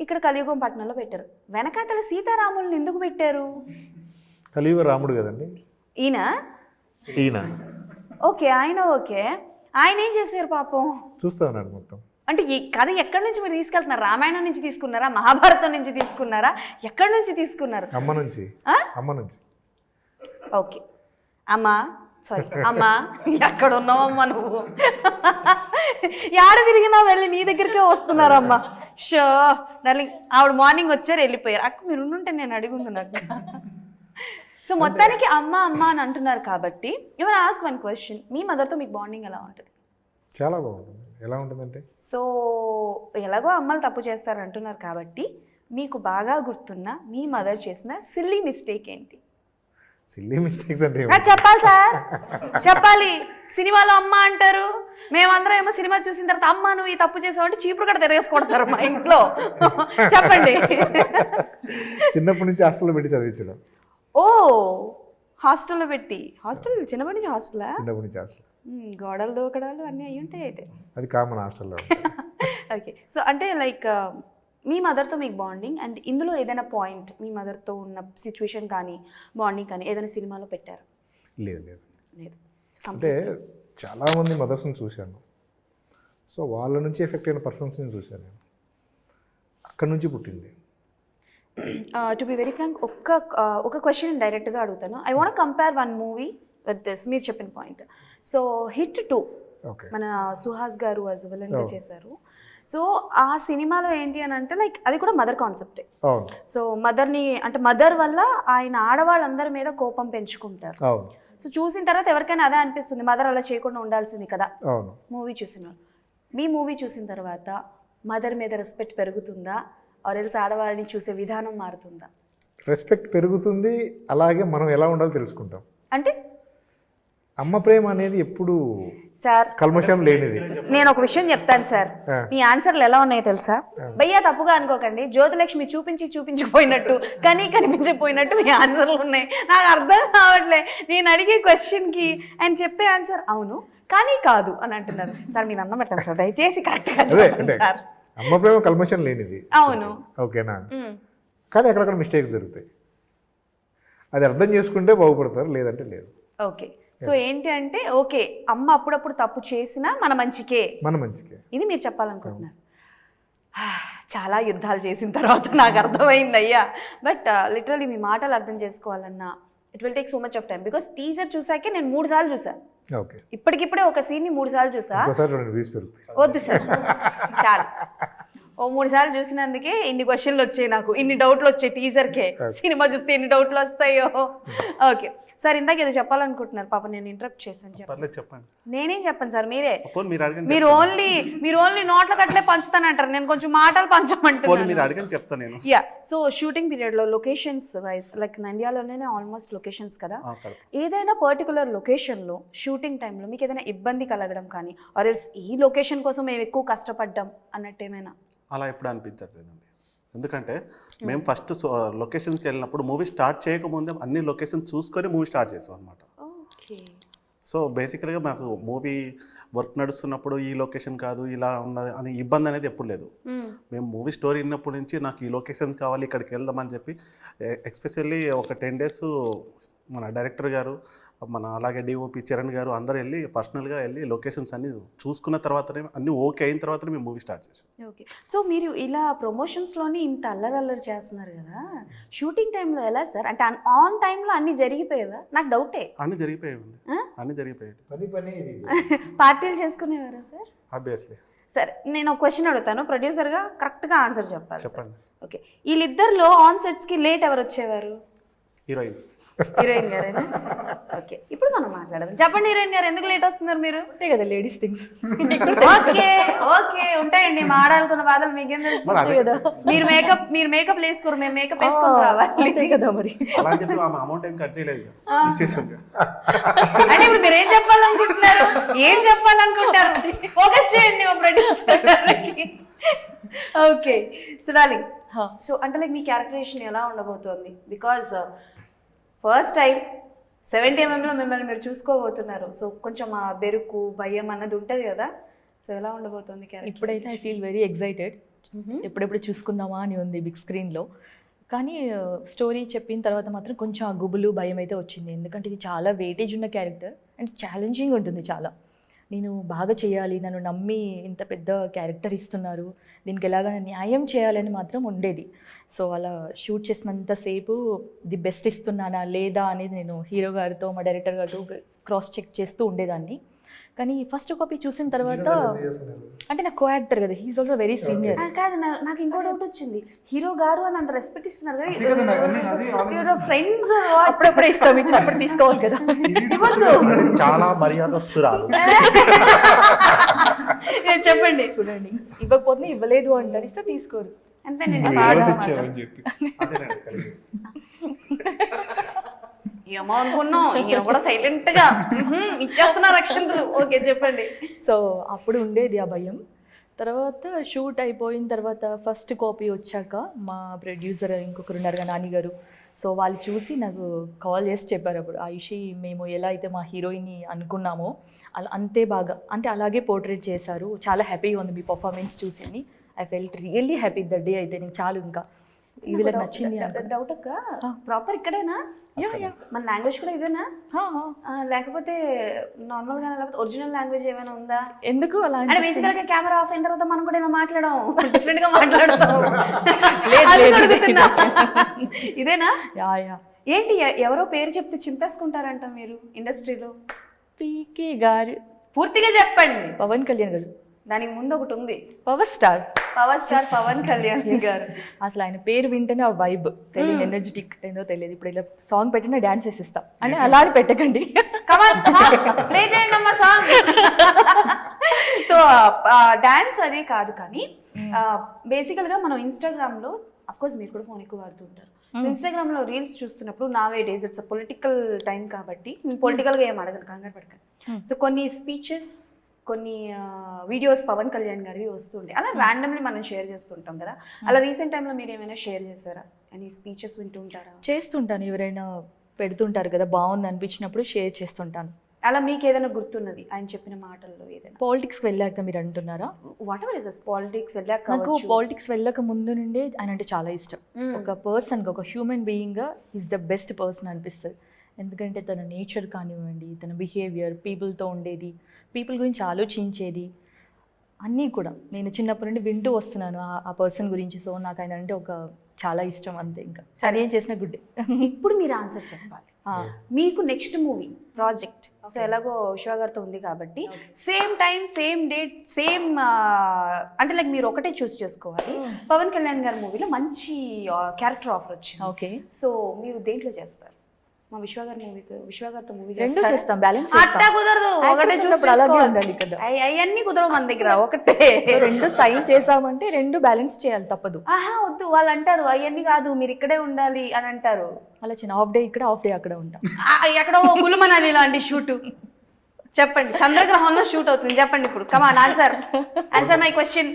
ఇక్కడ కలియుగం పట్టణంలో పెట్టారు, వెనకాతల సీతారాములను ఎందుకు పెట్టారు? కలియుగ రాముడు కదండి ఈయన. ఓకే, ఆయన ఓకే, ఆయన ఏం చేశారు పాపం? చూస్తా ఉన్నాడు మొత్తం. అంటే ఈ కథ ఎక్కడి నుంచి మీరు తీసుకెళ్తున్నారు? రామాయణం నుంచి తీసుకున్నారా, మహాభారతం నుంచి తీసుకున్నారా, ఎక్కడి నుంచి తీసుకున్నారు? అమ్మ నుంచి. ఓకే, అమ్మా సారీ అమ్మా ఎక్కడ ఉన్నావమ్మా నువ్వు? యాడ తిరిగినా వెళ్ళి నీ దగ్గరికే వస్తున్నారమ్మా. షో డార్లింగ్, ఆవిడ మార్నింగ్ వచ్చారు వెళ్ళిపోయారు. అక్క మీరు ఉండుంటే నేను అడిగింది నాకు. సో మొత్తానికి అమ్మ అమ్మ అని అంటున్నారు కాబట్టి ఏమైనా ఆస్క్ వన్ క్వశ్చన్, మీ మదర్తో మీకు బాండింగ్ ఎలా ఉంటుంది? చాలా బాగుంటుంది. ఎలా ఉంటుందంటే సో ఎలాగో అమ్మలు తప్పు చేస్తారు అంటున్నారు కాబట్టి మీకు బాగా గుర్తున్న మీ మదర్ చేసిన సిల్లీ మిస్టేక్ ఏంటి? సిల్లీ మిస్టేక్స్ అంటే చెప్పాలి సార్, చెప్పాలి. సినిమాలో అమ్మ అంటారు, మేమందరం ఏమో సినిమా చూసిన తర్వాత అమ్మ నువ్వు ఈ తప్పు చేసావు అంటే చీపురు కూడా తిరగేసుకొడతారు మా ఇంట్లో. చెప్పండి. చిన్నప్పటి నుంచి హాస్టల్లో పెట్టి చదివించడం. ఓ హాస్టల్లో పెట్టి, హాస్టల్ చిన్నప్పటి నుంచి హాస్టలా? చిన్నప్పటి నుంచి హాస్టల్. గోడలు దూకడాలు అన్నీ అయ్యి ఉంటాయి అయితే. అది కామన్ హాస్టల్లో. ఓకే, సో అంటే లైక్ మీ మదర్తో మీకు బాండింగ్ అండ్ ఇందులో ఏదైనా పాయింట్ మీ మదర్తో ఉన్న సిచ్యువేషన్ కానీ బాండింగ్ కానీ ఏదైనా సినిమాలో పెట్టారు? లేదు లేదు లేదు. అంటే చాలామంది మదర్స్ని చూశాను. సో వాళ్ళ నుంచి ఎఫెక్ట్ అయిన పర్సన్స్ని చూశాను నేను. అక్కడి నుంచి పుట్టింది. టు బి వెరీ ఫ్రాంక్, ఒక క్వశ్చన్ డైరెక్ట్గా అడుగుతాను. I want compare one movie with this, మీరు చెప్పిన పాయింట్. సో హిట్ 2 ఓకే, మన సుహాస్ గారు యాజ్ విలన్గా చేశారు. సో ఆ సినిమాలో ఏంటి అని అంటే లైక్ అది కూడా మదర్ కాన్సెప్టే. అవును సో మదర్ని అంటే మదర్ వల్ల ఆయన ఆడవాళ్ళందరి మీద కోపం పెంచుకుంటారు. అవును సో చూసిన తర్వాత ఎవరికైనా అదే అనిపిస్తుంది, మదర్ అలా చేయకుండా ఉండాల్సింది కదా. అవును. మూవీ చూసిన వాళ్ళు, మీ మూవీ చూసిన తర్వాత మదర్ మీద రెస్పెక్ట్ పెరుగుతుందా, ఆరెల్స్ ఆడవాళ్ళని చూసే విధానం మారుతుందా? రెస్పెక్ట్ పెరుగుతుంది. అలాగే మనం ఎలా ఉండాలో తెలుసుకుంటాం. అంటే అమ్మ ప్రేమ అనేది ఎప్పుడు సార్ కల్మషం లేనిది. నేను ఒక విషయం చెప్తాను సార్, మీ ఆన్సర్లు ఎలా ఉన్నాయో తెలుసా? భయ్యా తప్పుగా అనుకోకండి, జ్యోతిలక్ష్మి చూపించిపోయినట్టు కానీ కనిపించపోయినట్టు మీ ఆన్సర్లు ఉన్నాయి. నాకు అర్థం కావట్లే. నేను అడిగే క్వశ్చన్కి ఆయన చెప్పే ఆన్సర్ అవును కానీ కాదు అని అంటున్నారు. సార్ మీరు అన్నం పెట్టండి సార్, దయచేసి కరెక్ట్గా చెప్పండి సార్. అమ్మ ప్రేమ కల్మషం లేనిది. అవును, ఓకేనా? కానీ అక్కడక్కడ మిస్టేక్స్ జరుగుతాయి. అది అర్థం చేసుకుంటే బాగుపడతారు, లేదంటే లేదు. ఓకే, సో ఏంటి అంటే ఓకే అమ్మ అప్పుడప్పుడు తప్పు చేసినా మన మంచికే, మన మంచికే ఇది మీరు చెప్పాలనుకుంటున్నారు. చాలా యుద్ధాలు చేసిన తర్వాత నాకు అర్థమైంది అయ్యా. బట్ లిటరలీ మీ మాటలు అర్థం చేసుకోవాలన్నా it will take so much of time. Because teaser చూసాకే నేను 3 సార్లు చూసాను. ఓకే, ఇప్పటికిప్పుడే ఒక సీన్ని 3 సార్లు చూసా. ఒకసారి 2 వ్యూస్ పెరుగుతాయి. వద్దు సార్, చాలు. ఓ 3 సార్లు చూసినందుకే ఇన్ని క్వశ్చన్లు వచ్చాయి నాకు, ఇన్ని డౌట్లు వచ్చాయి టీజర్కే. సినిమా చూస్తే ఎన్ని డౌట్లు వస్తాయో. ఓకే సార్, ఇందాక ఏదో చెప్పాలనుకుంటున్నారు, పాప నేను ఇంటరప్ట్ చేశాను. చెప్పండి. నేనేం చెప్పను సార్, మీరే. మీరు అడగండి. మీరు ఓన్లీ నోట్ల కట్లే పంచుతానంటారు, నేను కొంచెం మాటలు పంచమంటున్నాను. మీరు అడగండి చెప్తా నేను. యా, సో షూటింగ్ పీరియడ్లో లొకేషన్స్ వైజ్ లైక్ నంద్యాలలోనే ఆల్మోస్ట్ లొకేషన్స్ కదా, ఏదైనా పర్టికులర్ లొకేషన్లో షూటింగ్ టైంలో మీకు ఏదైనా ఇబ్బంది కలగడం కానీ ఆర్ ఎల్స్ ఈ లొకేషన్ కోసం మేము ఎక్కువ కష్టపడ్డాం అన్నట్టు ఏమైనా? అలా ఎప్పుడు అనిపించట్లేదండి. ఎందుకంటే మేము ఫస్ట్ లొకేషన్స్కి వెళ్ళినప్పుడు మూవీ స్టార్ట్ చేయకముందే అన్ని లొకేషన్ చూసుకొని మూవీ స్టార్ట్ చేసాం అనమాట. ఓకే, సో బేసికల్గా మాకు మూవీ వర్క్ నడుస్తున్నప్పుడు ఈ లొకేషన్ కాదు ఇలా ఉన్నది అని ఇబ్బంది అనేది ఎప్పుడు లేదు. మేము మూవీ స్టోరీ విన్నప్పటి నుంచి నాకు ఈ లొకేషన్స్ కావాలి, ఇక్కడికి వెళ్దామని చెప్పి ఎస్పెషల్లీ ఒక 10 days మన డైరెక్టర్ గారు, మన అలాగే డిఓపి చరణ్ గారు అందరూ వెళ్ళి పర్సనల్గా వెళ్ళి లొకేషన్స్ అన్ని చూసుకున్న తర్వాతనే అన్నీ ఓకే అయిన తర్వాతనే మేము మూవీ స్టార్ట్ చేసాం. ఓకే, సో మీరు ఇలా ప్రమోషన్స్లోని ఇంత అల్లరి చేస్తున్నారు కదా, షూటింగ్ టైంలో ఎలా సార్? అంటే ఆన్ టైంలో అన్నీ జరిగిపోయేవా? నాకు డౌటే. అన్నీ జరిగిపోయాయండి, అన్నీ జరిగిపోయాయి. పార్టీలు చేసుకునేవారా సార్? ఆబ్వియస్లీ. సరే, నేను ఒక క్వశ్చన్ అడుగుతాను, ప్రొడ్యూసర్గా కరెక్ట్గా ఆన్సర్ చెప్పాలి. చెప్పండి. ఓకే, వీళ్ళిద్దరిలో ఆన్ సెట్స్కి లేట్ ఎవరు వచ్చేవారు? హీరోయిన్ గారేనా? ఓకే, ఇప్పుడు మనం మాట్లాడదాం. చెప్పండి హీరోయిన్ గారు, ఎందుకు లేట్ వస్తున్నారు మీరు? అంతే కదా లేడీస్ థింగ్స్. ఓకే ఓకే, ఉంటాయండి మా ఆడాలనుకున్న బాధలు మీకేం తెలుసు కదా. మీరు మేకప్ వేసుకోరు, మేము మేకప్ వేసుకొని రావాలి కదా మరి. అమౌంట్ ఏం ఖర్చు చేయలేదు. అంటే ఇప్పుడు మీరు ఏం చెప్పాలనుకుంటున్నారు? ఫోకస్ చేయండి మా ప్రొడ్యూసర్ గారికి. ఓకే, సో డార్లింగ్, సో అంటే లైక్ మీ క్యారెక్టరేషన్ ఎలా ఉండబోతోంది? బికాజ్ ఫస్ట్ టైం 70mm మిమ్మల్ని మీరు చూసుకోబోతున్నారు. సో కొంచెం ఆ బెరుకు భయం అన్నది ఉంటుంది కదా, సో ఎలా ఉండబోతోంది క్యారెక్టర్? ఇప్పుడైతే ఐ ఫీల్ వెరీ ఎక్సైటెడ్. ఎప్పుడెప్పుడు చూసుకుందామా అని ఉంది బిగ్ స్క్రీన్లో. కానీ స్టోరీ చెప్పిన తర్వాత మాత్రం కొంచెం ఆ గుబులు భయం అయితే వచ్చింది. ఎందుకంటే ఇది చాలా వెయిటేజ్ ఉన్న క్యారెక్టర్ అండ్ ఛాలెంజింగ్ ఉంటుంది చాలా. నేను బాగా చేయాలి, నన్ను నమ్మి ఇంత పెద్ద క్యారెక్టర్ ఇస్తున్నారు, దీనికి ఎలాగ న్యాయం చేయాలని మాత్రం ఉండేది. సో అలా షూట్ చేసినంతసేపు ది బెస్ట్ ఇస్తున్నానా లేదా అనేది నేను హీరో గారితో మా డైరెక్టర్ గారితో క్రాస్ చెక్ చేస్తూ ఉండేదాన్ని. కానీ ఫస్ట్ కాపీ చూసిన తర్వాత అంటే నాకు కో యాక్టర్ కదా, హీఈస్ ఆల్సో వెరీ సీనియర్. కాదు నాకు ఇంకో డౌట్ వచ్చింది, హీరో గారు అని అంత రెస్పెక్ట్ ఇస్తున్నారు అదే కదా కదా ఫ్రెండ్స్, అప్పుడప్పుడే ఇస్తాం, ఇచ్చినప్పుడు తీసుకోవాలి కదా. ఇవ్వద్దు. చాలా మర్యాదస్తురాలు. చెప్పండి. చూడండి, ఇవ్వకపోతే ఇవ్వలేదు అంటారు, ఇస్తే తీసుకోరు. అంతేనండి. ఇచ్చారని చెప్పి ఏమో అనుకున్నాం, ఈయన కూడా సైలెంట్ గా ఇచ్చేస్తున్నారు అక్షంతలు. ఓకే చెప్పండి. సో అప్పుడు ఉండేది ఆ భయం. తర్వాత షూట్ అయిపోయిన తర్వాత ఫస్ట్ కాపీ వచ్చాక మా ప్రొడ్యూసర్ ఇంకొకరు ఉన్నారు నాని గారు, సో వాళ్ళు చూసి నాకు కాల్ చేసి చెప్పారు అప్పుడు, ఆయుషి మేము ఎలా అయితే మా హీరోయిన్ని అనుకున్నామో అలా అంతే బాగా, అంటే అలాగే పోర్ట్రేట్ చేశారు, చాలా హ్యాపీగా ఉంది మీ పర్ఫార్మెన్స్ చూసి అని. I felt really happy that day. అయితే నీకు చాలు, ఇంకా వీళ్ళకి నచ్చింది. డౌట్ అక్క, ప్రాపర్ ఇక్కడేనా? మన లాంగ్వేజ్ కూడా ఇదేనా, లేకపోతే నార్మల్ గా, లేకపోతే ఒరిజినల్ లాంగ్వేజ్ ఏమైనా ఉందా? ఎందుకు అలా అంటే బేసికల్ గా కెమెరా ఆఫ్ అయిన తర్వాత మనం కూడా ఏమైనా మాట్లాడడం డిఫరెంట్ గా మాట్లాడతాం. ఇదేనా? ఏంటి ఎవరో పేరు చెప్తే చింపేసుకుంటారంట మీరు ఇండస్ట్రీలో? పీకే గారు. పూర్తిగా చెప్పండి. పవన్ కళ్యాణ్ గారు. దానికి ముందు ఒకటి ఉంది, పవర్ స్టార్ పవన్ కళ్యాణ్ గారు. అసలు ఆయన పేరు వింటేనే ఆ వైబ్ తెలియదు, ఎనర్జెటిక్ ఏందో తెలియదు. ఇప్పుడు ఇలా సాంగ్ పెట్టినా డాన్స్ వేసిస్తాం అంటే అలా అని పెట్టకండి. ప్లే చేయండి అమ్మా సాంగ్. సో డాన్స్ అది కాదు, కానీ బేసికల్ గా మనం ఇన్స్టాగ్రామ్ లో, అఫ్ కోర్స్ మీరు కూడా ఫోన్ ఎక్కువ వాడుతుంటారు, ఇన్స్టాగ్రామ్ లో రీల్స్ చూస్తున్నప్పుడు నావే డేస్ ఇట్స్ పొలిటికల్ టైం కాబట్టి నేను పొలిటికల్ గా ఏం అడగను, కంగారు పడకండి. సో కొన్ని స్పీచెస్, కొన్ని వీడియోస్ పవన్ కళ్యాణ్ గారివి వస్తుంటాయి, అలా ర్యాండమ్లీ మనం షేర్ చేస్తుంటాం కదా. అలా రీసెంట్ టైంలో మీరు ఏమైనా షేర్ చేశారా? అని స్పీచెస్ వింటుంటారా? చేస్తుంటాను, ఎవరైనా పెడుతుంటారు కదా, బాగుంది అనిపించినప్పుడు షేర్ చేస్తుంటాను. అలా మీకు ఏదైనా గుర్తున్నది ఆయన చెప్పిన మాటల్లో ఏదైనా? పాలిటిక్స్కి వెళ్ళాక మీరు అంటున్నారా? వాట్ ఎవర్ ఇస్ పాలిటిక్స్ వెళ్ళాక? నాకు పాలిటిక్స్ వెళ్ళక ముందు నుండే ఆయన అంటే చాలా ఇష్టం. ఒక పర్సన్గా, ఒక హ్యూమన్ బీయింగ్గా ఈజ్ ద బెస్ట్ పర్సన్ అనిపిస్తుంది. ఎందుకంటే తన నేచర్ కానివ్వండి, తన బిహేవియర్, పీపుల్తో ఉండేది, పీపుల్ గురించి ఆలోచించేది, అన్నీ కూడా నేను చిన్నప్పటి నుండి వింటూ వస్తున్నాను ఆ పర్సన్ గురించి. సో నాకు ఆయన అంటే ఒక చాలా ఇష్టం, అంతే. ఇంకా సరే ఏం చేసినా గుడ్. ఇప్పుడు మీరు ఆన్సర్ చెప్పాలి. మీకు నెక్స్ట్ మూవీ ప్రాజెక్ట్, సో ఎలాగో శివ గారితో ఉంది కాబట్టి same time, same date, same అంటే లైక్ మీరు ఒకటే చూస్ చేసుకోవాలి. పవన్ కళ్యాణ్ గారి మూవీలో మంచి క్యారెక్టర్ ఆఫర్ వచ్చింది. ఓకే, సో మీరు దేంట్లో చేస్తారు? మా విశ్వ గారితో మూవీ రెండు చేస్తాం, బ్యాలెన్స్ అట్టా కుదరదు, ఒకటే చూసినప్పుడు అలాగే ఉండాలి కదా. అవన్నీ కుదరవు మన దగ్గర, ఒకటే. రెండు సైన్ చేసామంటే రెండు బ్యాలెన్స్ చేయాలి, తప్పదు. ఆహా వద్దు, వాళ్ళు అంటారు అవన్నీ కాదు మీరు ఇక్కడే ఉండాలి అని అంటారు. అలా చిన్న హాఫ్ డే ఇక్కడ, హాఫ్ డే అక్కడ ఉంటాం. ఎక్కడో కులుమనాలి లాంటి షూట్ చెప్పండి, చంద్రగ్రహంలో షూట్ అవుతుంది చెప్పండి. ఇప్పుడు కమాన్ ఆన్సర్ మై క్వశ్చన్.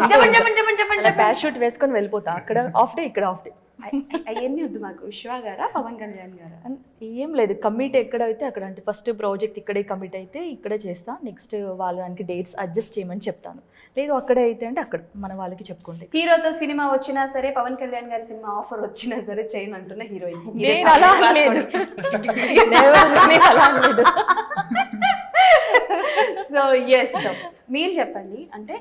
చెప్పండి. ప్యారాషూట్ వేసుకొని వెళ్ళిపోతా, అక్కడ హాఫ్ డే, ఇక్కడ హాఫ్ డే. అవన్నీ వద్దు మాకు. విశ్వ గారా పవన్ కళ్యాణ్ గారా? ఏం లేదు, కమిట్ ఎక్కడ అయితే అక్కడ, అంటే ఫస్ట్ ప్రాజెక్ట్ ఇక్కడే కమిట్ అయితే ఇక్కడే చేస్తా, నెక్స్ట్ వాళ్ళకి డేట్స్ అడ్జస్ట్ చేయమని చెప్తాను. లేదు అక్కడే అయితే అంటే అక్కడ మన వాళ్ళకి చెప్పుకోండి. హీరోతో సినిమా వచ్చినా సరే, పవన్ కళ్యాణ్ గారి సినిమా ఆఫర్ వచ్చినా సరే చేయను అంటున్న హీరోయిన్. సో ఎస్, మీరు చెప్పండి. అంటే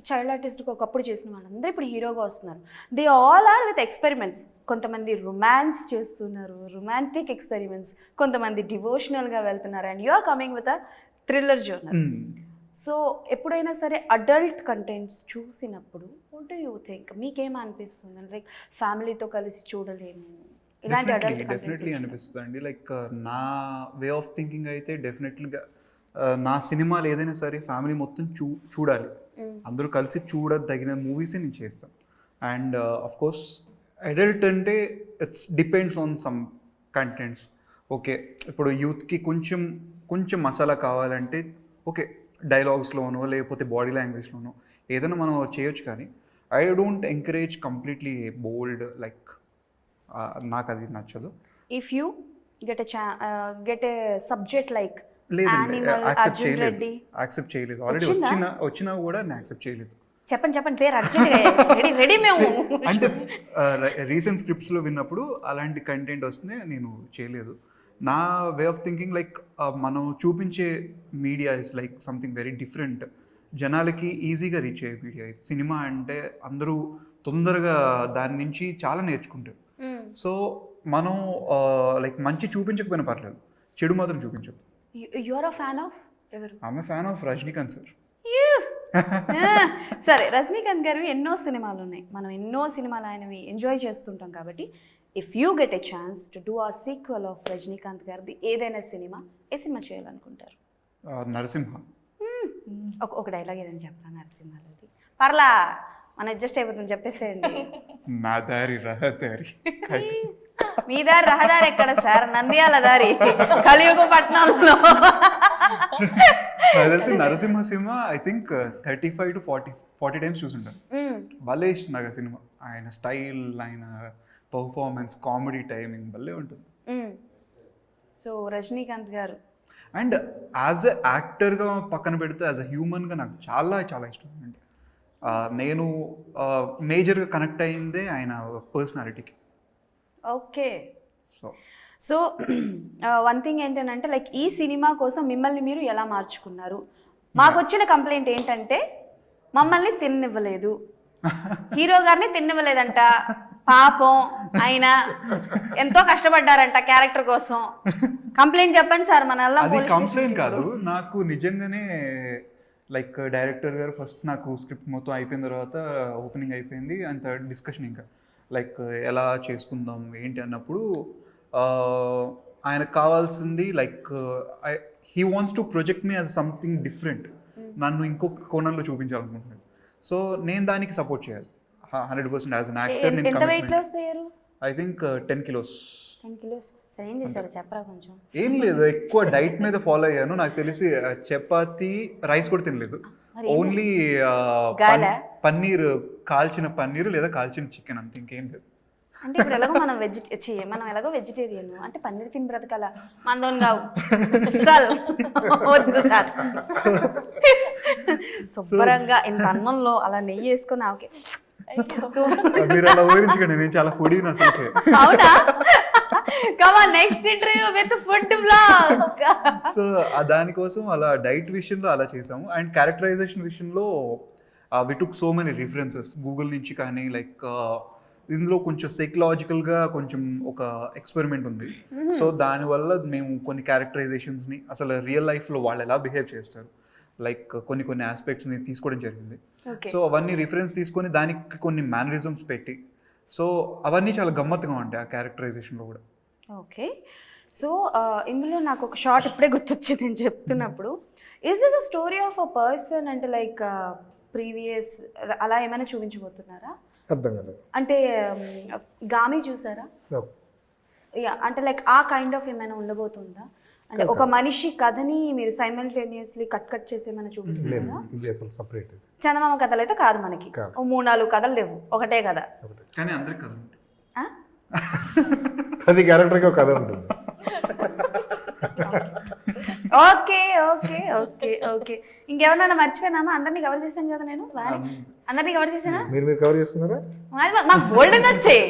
చైల్డ్ ఆర్టిస్ట్కి ఒకప్పుడు చేసిన వాళ్ళందరూ ఇప్పుడు హీరోగా వస్తున్నారు. They all are with experiments. కొంతమంది రొమాన్స్ చేస్తున్నారు, రొమాంటిక్ ఎక్స్పెరిమెంట్స్, కొంతమంది డివోషనల్గా వెళ్తున్నారు, and you are coming with a thriller journal. So ఎప్పుడైనా సరే అడల్ట్ కంటెంట్స్ చూసినప్పుడు వాట్ డూ యూ థింక్? మీకేం అనిపిస్తుంది? లైక్ ఫ్యామిలీతో కలిసి చూడలేము ఇలాంటి అడల్ట్ డెఫినెట్లీ అనిపిస్తుంది అండి. లైక్ నా వే ఆఫ్ థింకింగ్ అయితే డెఫినెట్లీగా నా సినిమాలు ఏదైనా సరే ఫ్యామిలీ మొత్తం చూడాలి, అందరూ కలిసి చూడదగిన మూవీసే నేను చేస్తాను. అండ్ ఆఫ్ కోర్స్ అడల్ట్ అంటే it's depends on some contents. Okay, ఇప్పుడు యూత్కి కొంచెం మసాలా కావాలంటే ఓకే, డైలాగ్స్లోనో లేకపోతే బాడీ లాంగ్వేజ్లోనో ఏదైనా మనం చేయొచ్చు, కానీ I don't encourage completely bold, like నాకు అది నచ్చదు. If you get a subject like లేదండి, యాక్సెప్ట్ చేయలేదు. ఆల్రెడీ వచ్చినా కూడా నేను యాక్సెప్ట్ చేయలేదు. చెప్పండి పేరు అర్జెంట్ రెడీ మేము. అంటే రీసెంట్ స్క్రిప్ట్స్లో విన్నప్పుడు అలాంటి కంటెంట్ వస్తే నేను చేయలేదు. నా వే ఆఫ్ థింకింగ్ లైక్ మనం చూపించే media is like something very different. జనాలకి ఈజీగా రీచ్ అయ్యే మీడియా ఇది. సినిమా అంటే అందరూ తొందరగా దాని నుంచి చాలా నేర్చుకుంటారు. సో మనం లైక్ మంచి చూపించకపోయినా పర్లేదు, చెడు మాత్రం చూపించదు. You are a fan of ఎవరు? ఆమె ఫ్యాన్ ఆఫ్ రజనీకాంత్ సార్. సరే, రజనీకాంత్ గారివి ఎన్నో సినిమాలు ఉన్నాయి, మనం ఎన్నో సినిమాలు ఆయనవి ఎంజాయ్ చేస్తుంటాం కాబట్టి if you get a chance to do ఆ సీక్వెల్ ఆఫ్ రజనీకాంత్ గారిది ఏదైనా సినిమా, ఏ సినిమా చేయాలనుకుంటారు? నరసింహ. ఒక డైలాగ్ ఏదైనా చెప్పరా నరసింహాలది? పర్లా, మన అడ్జస్ట్ అయిపోతుంది, చెప్పేసేయండి. నా దారి రహదారి. మీ దారి రహదారి ఎక్కడ సార్? నంద్యాల దారి, కలియుగ పట్నంలో. నాకు తెలిసి నరసింహ సినిమా ఐ థింక్ 35 to 40 టైమ్స్ చూసుంటాను. భలే ఇష్టం నాకు ఆ సినిమా. ఆయన స్టైల్, ఆయన పర్ఫార్మెన్స్, కామెడీ టైమింగ్ భలే ఉంటుంది. సో రజనీకాంత్ గారు అండ్ యాజ్ ఎ యాక్టర్గా పక్కన పెడితే యాజ్ ఎ హ్యూమన్గా నాకు చాలా చాలా ఇష్టం అండి. నేను మేజర్గా కనెక్ట్ అయిందే ఆయన పర్సనాలిటీకి. Okay. So so one thing ఏంటంటే లైక్ ఈ సినిమా కోసం మిమ్మల్ని మీరు ఎలా మార్చుకున్నారు? మాకు వచ్చిన కంప్లైంట్ ఏంటంటే మమ్మల్ని తిన్నివ్వలేదు, హీరో గారిని తిన్నివ్వలేదంట. పాపం ఆయన ఎంతో కష్టపడ్డారంట క్యారెక్టర్ కోసం. కంప్లైంట్ చెప్పండి సార్, మన అది కంప్లైంట్ కాదు, నాకు నిజంగానే లైక్ డైరెక్టర్ గారు ఫస్ట్ నాకు స్క్రిప్ట్ మొత్తం అయిపోయిన తర్వాత ఓపెనింగ్ అయిపోయింది, అంత డిస్కషన్ ఇంకా లైక్ ఎలా చేసుకుందాం ఏంటి అన్నప్పుడు ఆయనకు కావాల్సింది like he wants to project me as something different, నన్ను ఇంకొక కోణంలో చూపించాలనుకుంటున్నాను. సో నేను దానికి సపోర్ట్ చేయాలి 100% యాజ్ అన్ యాక్టర్. ఎంత వెయిట్ లాస్ అయ్యారు? I think 10 kilos. 10 kilos. సరే, ఏం చేశారు చెప్పరా కొంచెం? ఏం లేదు, ఎక్కువ డైట్ మీద ఫాలో అయ్యాను. నాకు తెలిసి చపాతి, రైస్ కూడా తినలేదు. ఓన్లీ పన్నీర్, కాల్చిన పన్నీరు లేదా కాల్చిన చికెన్, అంత ఇంకేం లేదు. అంటే ఇప్పుడు ఎలాగో మనం ఎలాగో వెజిటేరియన్, అంటే పన్నీర్ తిని బ్రతకాల మందోన్ కావు సార్, వద్దు సార్. శుభ్రంగా ఇంత అన్నంలో అలా నెయ్యి వేసుకొని ఓకే. మీరు అలా ఊహించకండి, నేను చాలా ఫుడీ అసలు. అవునా? Come on, next interview with food blog. So దానికోసం అలా డైట్ విషయంలో అలా చేసాము. అండ్ క్యారెక్టరైజేషన్ విషయంలో we took so many references Google నుంచి కానీ, లైక్ ఇందులో కొంచెం సైకలాజికల్గా కొంచెం ఒక ఎక్స్పెరిమెంట్ ఉంది. సో దానివల్ల మేము కొన్ని క్యారెక్టరైజేషన్స్ని అసలు రియల్ లైఫ్లో వాళ్ళు ఎలా బిహేవ్ చేస్తారు, లైక్ కొన్ని ఆస్పెక్ట్స్ని తీసుకోవడం జరిగింది. సో అవన్నీ రిఫరెన్స్ తీసుకొని దానికి కొన్ని మేనరిజమ్స్ పెట్టి, సో అవన్నీ చాలా గమ్మత్తుగా ఉంటాయి ఆ క్యారెక్టరైజేషన్లో కూడా. ఓకే. సో ఇందులో నాకు ఒక షార్ట్ ఇప్పుడే గుర్తొచ్చింది నేను చెప్తున్నప్పుడు. Is this a story of a person, అంటే లైక్ ప్రీవియస్ అలా ఏమైనా చూపించబోతున్నారా? అర్థం కాలేదు. అంటే గామి చూసారా? యా, అంటే లైక్ ఆ కైండ్ ఆఫ్ ఏమైనా ఉండబోతుందా? అంటే ఒక మనిషి కథని మీరు సైమల్టేనియస్లీ కట్ చేసి ఏమైనా చూపిస్తున్నారా? సపరేట్ చందమామ కథలు అయితే కాదు మనకి, 3-4 కథలు లేవు, ఒకటే కథ. కానీ అందరికి కథ ఉంటుంది, ప్రతి క్యారెక్టర్కి ఒక కథ ఉంటుంది. Okay okay okay okay. ఇంకెవరన్నా మర్చిపోయినామా? అందరినీ కవర్ చేశాను కదా నేను. అందరినీ కవర్ చేసానా? మీరు కవర్ చేసుకున్నారా? మాకు గోల్డెన్ వచ్చాయి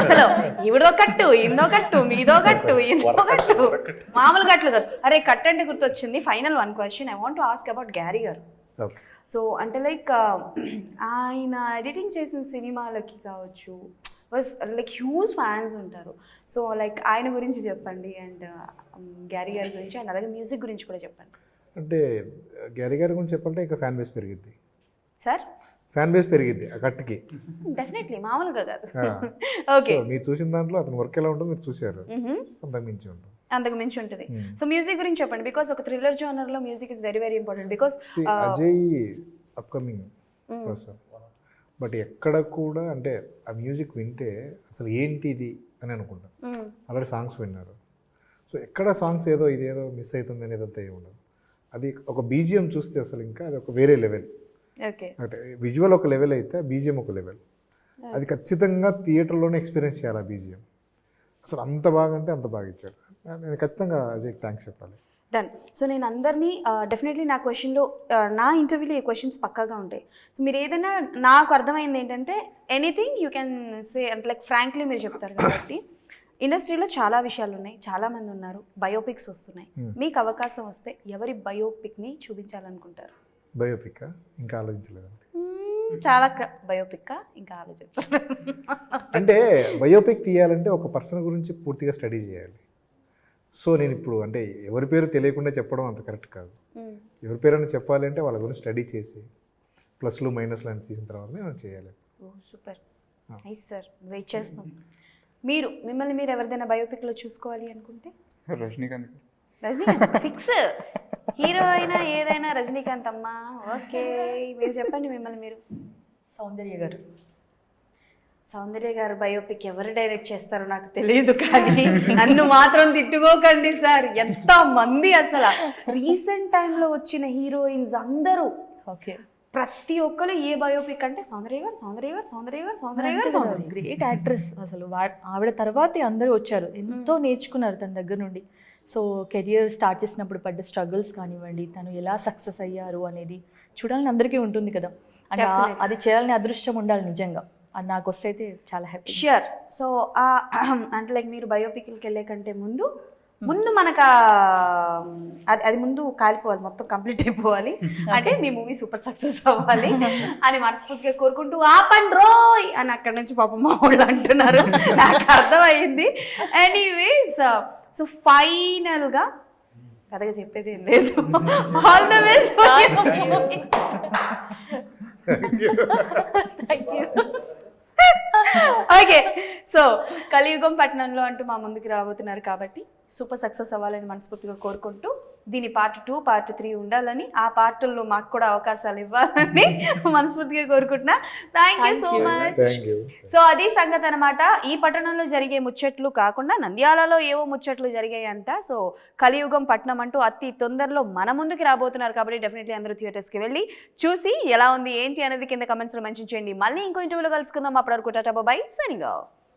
అసలు. ఇవిడో కట్టు, ఇందో కట్టు, మీదో కట్టు, ఇందో కట్టు, మామూలు కట్లు కాదు. అరే కట్ అంటే గుర్తొచ్చింది. Final 1 question I want to ask about Gary గారు. సో అంటే లైక్ ఆయన ఎడిటింగ్ చేసిన సినిమాలకి కావచ్చు లైక్ హ్యూజ్ ఫ్యాన్స్ ఉంటారు. సో లైక్ ఆయన గురించి చెప్పండి, అండ్ గ్యారీ గారి గురించి, అండ్ అలాగే మ్యూజిక్ గురించి కూడా చెప్పండి. అంటే గ్యారీ గారి గురించి చెప్పాలంటే ఇంకా ఫ్యాన్ బేస్ పెరిగిద్ది సార్. ఫ్యాన్ బేస్ పెరిగిద్ది ఆ కట్కి, డెఫినెట్లీ, మామూలుగా కాదు. ఓకే, మీరు చూసిన దాంట్లో అతని వర్క్ ఎలా ఉంటుందో మీరు చూసారు, అంతకు మించి ఉంటుంది. అంతకు మించి ఉంటుంది. సో మ్యూజిక్ గురించి చెప్పండి, బికాస్ ఒక థ్రిల్లర్ జోనర్లో music is very very important. Because Ajay upcoming person, but ఎక్కడ కూడా అంటే ఆ మ్యూజిక్ వింటే అసలు ఏంటి ఇది అని అనుకుంటాం. అలాంటి సాంగ్స్ విన్నారు. సో ఎక్కడ సాంగ్స్ ఏదో ఇదేదో మిస్ అవుతుంది అనేది అంతా ఏమి ఉండదు. అది ఒక బీజిఎం చూస్తే అసలు ఇంకా అది ఒక వేరే లెవెల్. ఓకే, అంటే విజువల్ ఒక లెవెల్ అయితే బీజిఎం ఒక లెవెల్. అది ఖచ్చితంగా థియేటర్లోనే ఎక్స్పీరియన్స్ చేయాలి ఆ బీజిఎం. అసలు అంత బాగా అంటే అంత బాగా ఇచ్చాడు. నేను ఖచ్చితంగా అజయ్కి థ్యాంక్స్ చెప్పాలి. డన్. సో నేను అందరినీ డెఫినెట్లీ నా క్వశ్చన్లో, నా ఇంటర్వ్యూలో ఈ క్వశ్చన్స్ పక్కాగా ఉంటాయి. సో మీరు ఏదైనా, నాకు అర్థమైంది ఏంటంటే ఎనీథింగ్ యూ కెన్ సే అంటే లైక్ ఫ్రాంక్లీ మీరు చెప్తారు కాబట్టి. ఇండస్ట్రీలో చాలా విషయాలు ఉన్నాయి, చాలామంది ఉన్నారు, బయోపిక్స్ వస్తున్నాయి. మీకు అవకాశం వస్తే ఎవరి బయోపిక్ని చూపించాలనుకుంటారు? బయోపిక్ ఇంకా ఆలోచించలేదండి. చాలా బయోపిక్ ఇంకా ఆలోచించలేదు. అంటే బయోపిక్ తీయాలంటే ఒక పర్సన్ గురించి పూర్తిగా స్టడీ చేయాలి. సో నేను ఇప్పుడు అంటే ఎవరి పేరు తెలియకుండా చెప్పడం అంత కరెక్ట్ కాదు. ఎవరి పేరైనా చెప్పాలి అంటే వాళ్ళ గురించి స్టడీ చేసి ప్లస్లు మైనస్లు అని తీసిన తర్వాతనే మనం చేయాలి. ఓ సూపర్ నైస్ సార్, వెయిట్ చేస్తాం. మిమ్మల్ని మీరు ఎవరిదైనా బయోపిక్లో చూసుకోవాలి అనుకుంటే రజనీకాంత్ రజనీకాంత్ ఫిక్స్. హీరో అయినా ఏదైనా రజనీకాంత్ అమ్మా. ఓకే, మీరు చెప్పండి మిమ్మల్ని మీరు. సౌందర్య గారు. సౌందర్య గారు బయోపిక్ ఎవరు డైరెక్ట్ చేస్తారో నాకు తెలియదు, కానీ నన్ను మాత్రం తిట్టుకోకండి సార్. ఎంతమంది అసలు రీసెంట్ టైంలో వచ్చిన హీరోయిన్స్ అందరూ ఓకే, ప్రతి ఒక్కరు ఏ బయోపిక్ అంటే సౌందర్య గారు సౌందర్య గారు సౌందర్య గారు సౌందర్య గారు సౌందర్య. గ్రేట్ యాక్ట్రెస్ అసలు. ఆవిడ తర్వాతే అందరూ వచ్చారు, ఎంతో నేర్చుకున్నారు తన దగ్గర నుండి. సో కెరియర్ స్టార్ట్ చేసినప్పుడు పడ్డ స్ట్రగుల్స్ కానివ్వండి, తను ఎలా సక్సెస్ అయ్యారు అనేది చూడాలని అందరికీ ఉంటుంది కదా. అండ్ అది చేయాలని అదృష్టం ఉండాలి నిజంగా. అది నాకు వస్తే అయితే చాలా హ్యాపీ. ష్యూర్. సో అంటే లైక్ మీరు బయోపిక్కి వెళ్ళే కంటే ముందు మనకు అది ముందు కాలిపోవాలి, మొత్తం కంప్లీట్ అయిపోవాలి. అంటే మీ మూవీ సూపర్ సక్సెస్ అవ్వాలి అని మనస్ఫూర్తిగా కోరుకుంటూ ఆపండి రోయ్ అని అక్కడ నుంచి పాపం మా వాళ్ళు అంటున్నారు, నాకు అర్థమైంది. ఎనీవేస్, సో ఫైనల్గా కథగా చెప్పేది ఏం లేదు. All the best. Thank you. Okay, so కలియుగం పట్టణంలో అంటూ మా ముందుకు రాబోతున్నారు కాబట్టి సూపర్ సక్సెస్ అవ్వాలని మనస్ఫూర్తిగా కోరుకుంటూ దీని పార్ట్ 2, పార్ట్ 3 ఉండాలని, ఆ పార్టుల్లో మాకు కూడా అవకాశాలు ఇవ్వాలని మనస్ఫూర్తిగా కోరుకుంటున్నా. Thank you so much. So అది సంగతి అనమాట. ఈ పట్టణంలో జరిగే ముచ్చట్లు కాకుండా నంద్యాలలో ఏవో ముచ్చట్లు జరిగాయంట. సో కలియుగం పట్టణం అంటూ అతి తొందరలో మన ముందుకు రాబోతున్నారు కాబట్టి డెఫినెట్లీ అందరూ థియేటర్స్కి వెళ్ళి చూసి ఎలా ఉంది ఏంటి అనేది కింద కమెంట్స్లో మెన్షన్ చేయండి. మళ్ళీ ఇంకో ఇంటర్వ్యూలో కలుసుకుందాం. అప్పటివరకు టాటా బై, సైనింగ్ ఆఫ్.